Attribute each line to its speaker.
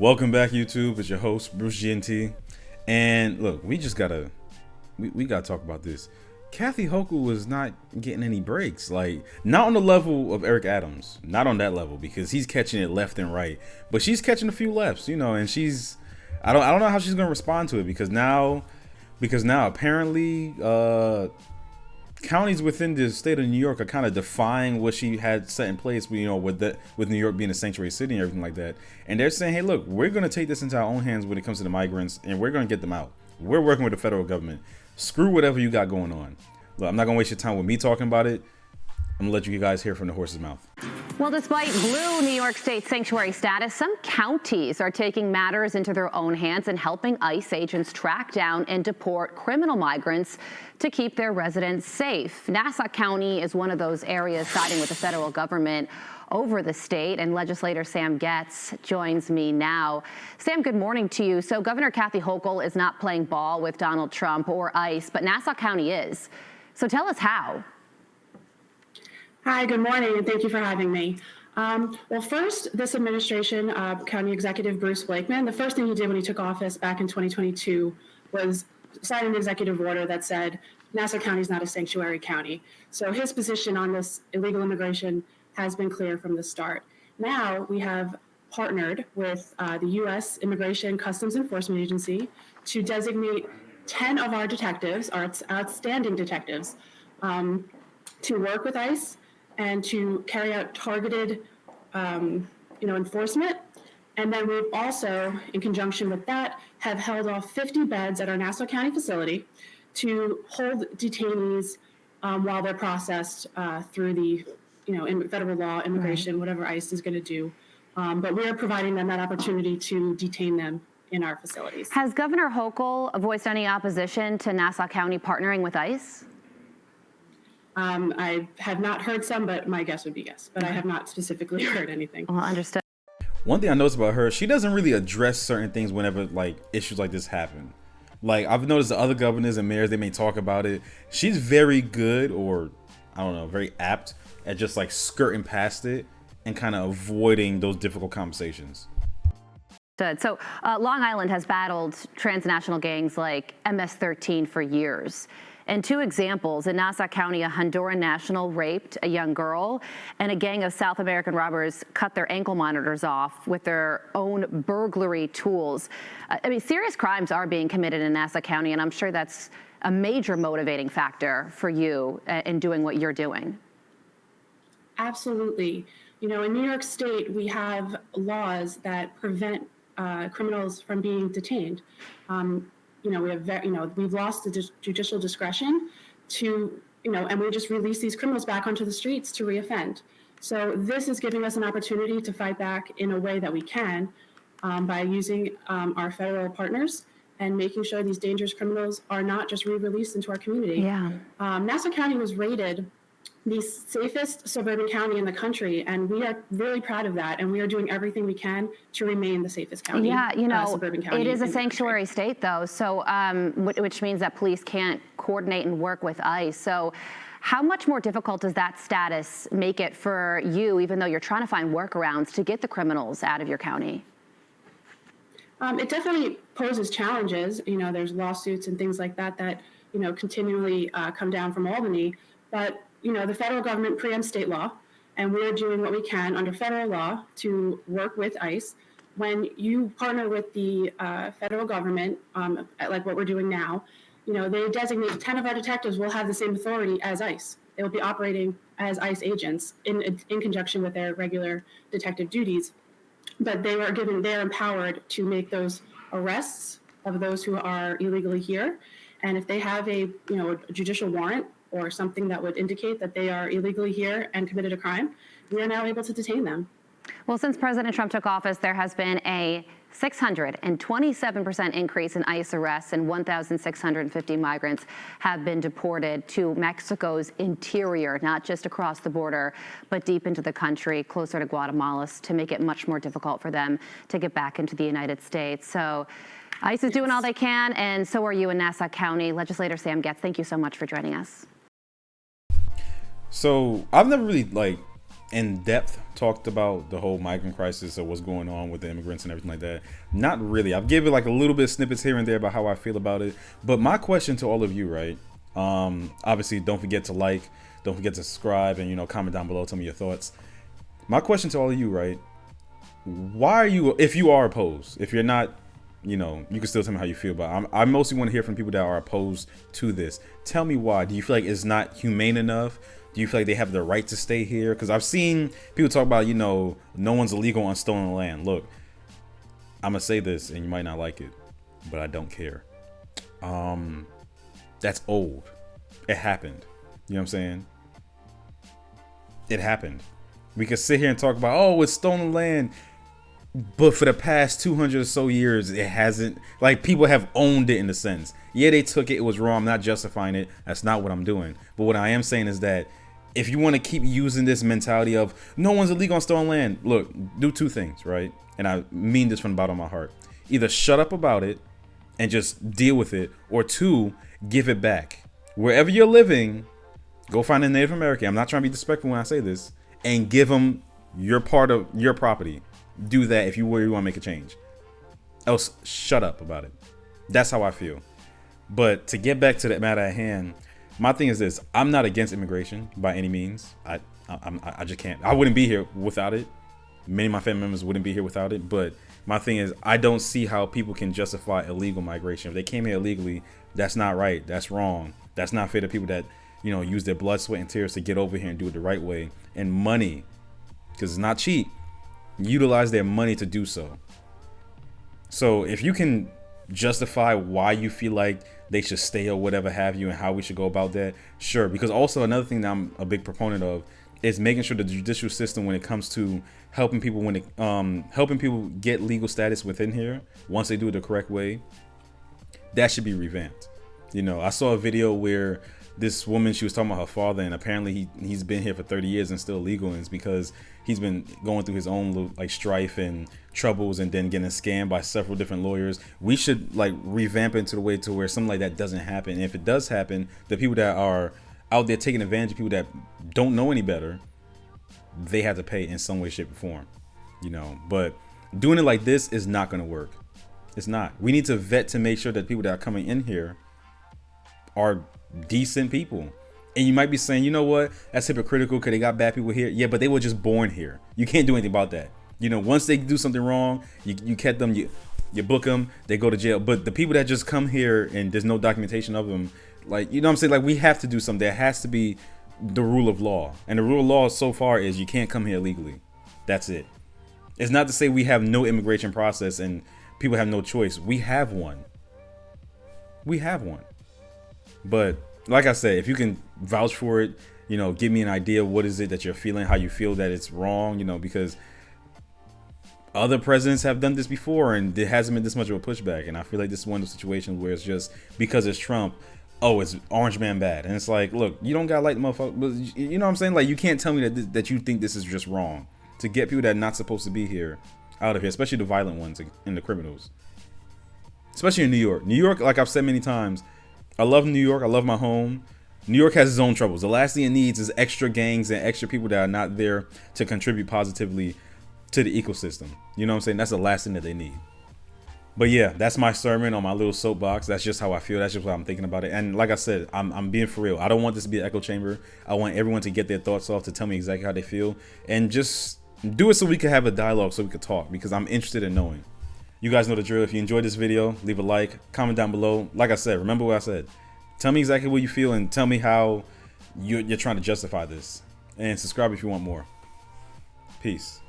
Speaker 1: Welcome back, YouTube. It's your host, Bruce GNT. And look, we gotta talk about this. Kathy Hochul was not getting any breaks. Like, not on the level of Eric Adams. Not on that level, because he's catching it left and right. But she's catching a few lefts, and I don't know how she's gonna respond to it, because now apparently counties within the state of New York are kind of defying what she had set in place, with New York being a sanctuary city and everything like that. And they're saying, hey, look, we're going to take this into our own hands when it comes to the migrants, and we're going to get them out. We're working with the federal government. Screw whatever you got going on. Look, I'm not going to waste your time with me talking about it. I'm going to let you guys hear from the horse's mouth.
Speaker 2: Well, despite blue New York State sanctuary status, some counties are taking matters into their own hands and helping ICE agents track down and deport criminal migrants to keep their residents safe. Nassau County is one of those areas siding with the federal government over the state, and legislator Sam Getz joins me now. Sam, good morning to you. So Governor Kathy Hochul is not playing ball with Donald Trump or ICE, but Nassau County is. So tell us how.
Speaker 3: Hi, good morning, and thank you for having me. Well, first, this administration, County Executive Bruce Blakeman, the first thing he did when he took office back in 2022 was sign an executive order that said Nassau County is not a sanctuary county. So his position on this illegal immigration has been clear from the start. Now we have partnered with the U.S. Immigration Customs Enforcement Agency to designate 10 of our detectives, our outstanding detectives, to work with ICE and to carry out targeted, enforcement. And then we've also, in conjunction with that, have held off 50 beds at our Nassau County facility to hold detainees while they're processed through the, in federal law, immigration, whatever ICE is going to do. But we are providing them that opportunity to detain them in our facilities.
Speaker 2: Has Governor Hochul voiced any opposition to Nassau County partnering with ICE?
Speaker 3: I have not heard some, but my guess would be yes. But I have not specifically heard anything.
Speaker 2: Well, understood.
Speaker 1: One thing I noticed about her, she doesn't really address certain things whenever issues like this happen. Like, I've noticed the other governors and mayors, they may talk about it. She's very good, or I don't know, very apt at just skirting past it and kind of avoiding those difficult conversations.
Speaker 2: So Long Island has battled transnational gangs like MS-13 for years. And two examples: in Nassau County, a Honduran national raped a young girl, and a gang of South American robbers cut their ankle monitors off with their own burglary tools. Serious crimes are being committed in Nassau County, and I'm sure that's a major motivating factor for you in doing what you're doing.
Speaker 3: Absolutely. In New York State, we have laws that prevent criminals from being detained. We've lost the judicial discretion to, and we just release these criminals back onto the streets to reoffend. So this is giving us an opportunity to fight back in a way that we can by using our federal partners and making sure these dangerous criminals are not just re-released into our community.
Speaker 2: Yeah.
Speaker 3: Nassau County was rated the safest suburban county in the country, and we are really proud of that, and we are doing everything we can to remain the safest county.
Speaker 2: Yeah,
Speaker 3: suburban county.
Speaker 2: It is a sanctuary state, though, so which means that police can't coordinate and work with ICE. So how much more difficult does that status make it for you, even though you're trying to find workarounds to get the criminals out of your county?
Speaker 3: It definitely poses challenges. There's lawsuits and things like that continually come down from Albany, but the federal government preempts state law, and we're doing what we can under federal law to work with ICE. When you partner with the federal government, like what we're doing now, they designate 10 of our detectives will have the same authority as ICE. They will be operating as ICE agents in conjunction with their regular detective duties. But they're empowered to make those arrests of those who are illegally here. And if they have a judicial warrant or something that would indicate that they are illegally here and committed a crime, we are now able to detain them.
Speaker 2: Well, since President Trump took office, there has been a 627% increase in ICE arrests, and 1,650 migrants have been deported to Mexico's interior, not just across the border, but deep into the country, closer to Guatemala, to make it much more difficult for them to get back into the United States. So ICE is doing all they can, and so are you in Nassau County. Legislator Sam Getz, thank you so much for joining us.
Speaker 1: So I've never really in depth talked about the whole migrant crisis or what's going on with the immigrants and everything like that. Not really. I've given like a little bit of snippets here and there about how I feel about it. But my question to all of you, right? Obviously, don't forget to like, don't forget to subscribe, and comment down below. Tell me your thoughts. My question to all of you, right? Why are you, if you are opposed, if you're not, you can still tell me how you feel. But I mostly want to hear from people that are opposed to this. Tell me why. Do you feel like it's not humane enough? Do you feel like they have the right to stay here? Because I've seen people talk about, no one's illegal on stolen land. Look, I'm gonna say this, and you might not like it, but I don't care. That's old. It happened. You know what I'm saying? It happened. We could sit here and talk about, oh, it's stolen land. But for the past 200 or so years, it hasn't, like, people have owned it in a sense. Yeah, they took it. It was wrong. I'm not justifying it. That's not what I'm doing. But what I am saying is that if you want to keep using this mentality of no one's illegal on stolen land, look, do two things, right? And I mean this from the bottom of my heart. Either shut up about it and just deal with it, or two, give it back. Wherever you're living, go find a Native American. I'm not trying to be disrespectful when I say this, and give them your part of your property. Do that if you really want to make a change. Else, shut up about it. That's how I feel. But to get back to the matter at hand, my thing is this: I'm not against immigration by any means. I just can't. I wouldn't be here without it. Many of my family members wouldn't be here without it. But my thing is, I don't see how people can justify illegal migration. If they came here illegally, that's not right. That's wrong. That's not fair to people that use their blood, sweat, and tears to get over here and do it the right way, and money, because it's not cheap. Utilize their money to do so. So if you can justify why you feel like they should stay or whatever have you, and how we should go about that, sure. Because also another thing that I'm a big proponent of is making sure the judicial system, when it comes to helping people helping people get legal status within here, once they do it the correct way, that should be revamped. I saw a video where this woman, she was talking about her father, and apparently he's been here for 30 years and still legal, and it's because he's been going through his own strife and troubles, and then getting scammed by several different lawyers. We should revamp it into the way to where something like that doesn't happen. And if it does happen, the people that are out there taking advantage of people that don't know any better, they have to pay in some way, shape, or form. But doing it like this is not going to work. It's not. We need to vet to make sure that people that are coming in here are decent people. And you might be saying, you know what, that's hypocritical because they got bad people here. Yeah, but they were just born here. You can't do anything about that. Once they do something wrong, you catch them, you book them, they go to jail. But the people that just come here and there's no documentation of them, what I'm saying? We have to do something. There has to be the rule of law. And the rule of law so far is you can't come here illegally. That's it. It's not to say we have no immigration process and people have no choice. We have one. We have one. But like I said, if you can vouch for it, give me an idea. What is it that you're feeling? How you feel that it's wrong? Because other presidents have done this before, and there hasn't been this much of a pushback. And I feel like this is one of those situations where it's just because it's Trump. Oh, it's orange man bad. And it's like, look, you don't gotta like the motherfucker. But you know what I'm saying? You can't tell me that you think this is just wrong to get people that are not supposed to be here out of here, especially the violent ones and the criminals, especially in New York. New York, like I've said many times, I love New York. I love my home. New York has its own troubles. The last thing it needs is extra gangs and extra people that are not there to contribute positively to the ecosystem. You know what I'm saying? That's the last thing that they need. But yeah, that's my sermon on my little soapbox. That's just how I feel. That's just what I'm thinking about it. And like I said, I'm being for real. I don't want this to be an echo chamber. I want everyone to get their thoughts off, to tell me exactly how they feel, and just do it so we can have a dialogue, so we can talk, because I'm interested in knowing. You guys know the drill. If you enjoyed this video, leave a like, comment down below. Like I said, remember what I said. Tell me exactly what you feel, and tell me how you're trying to justify this. And subscribe if you want more. Peace.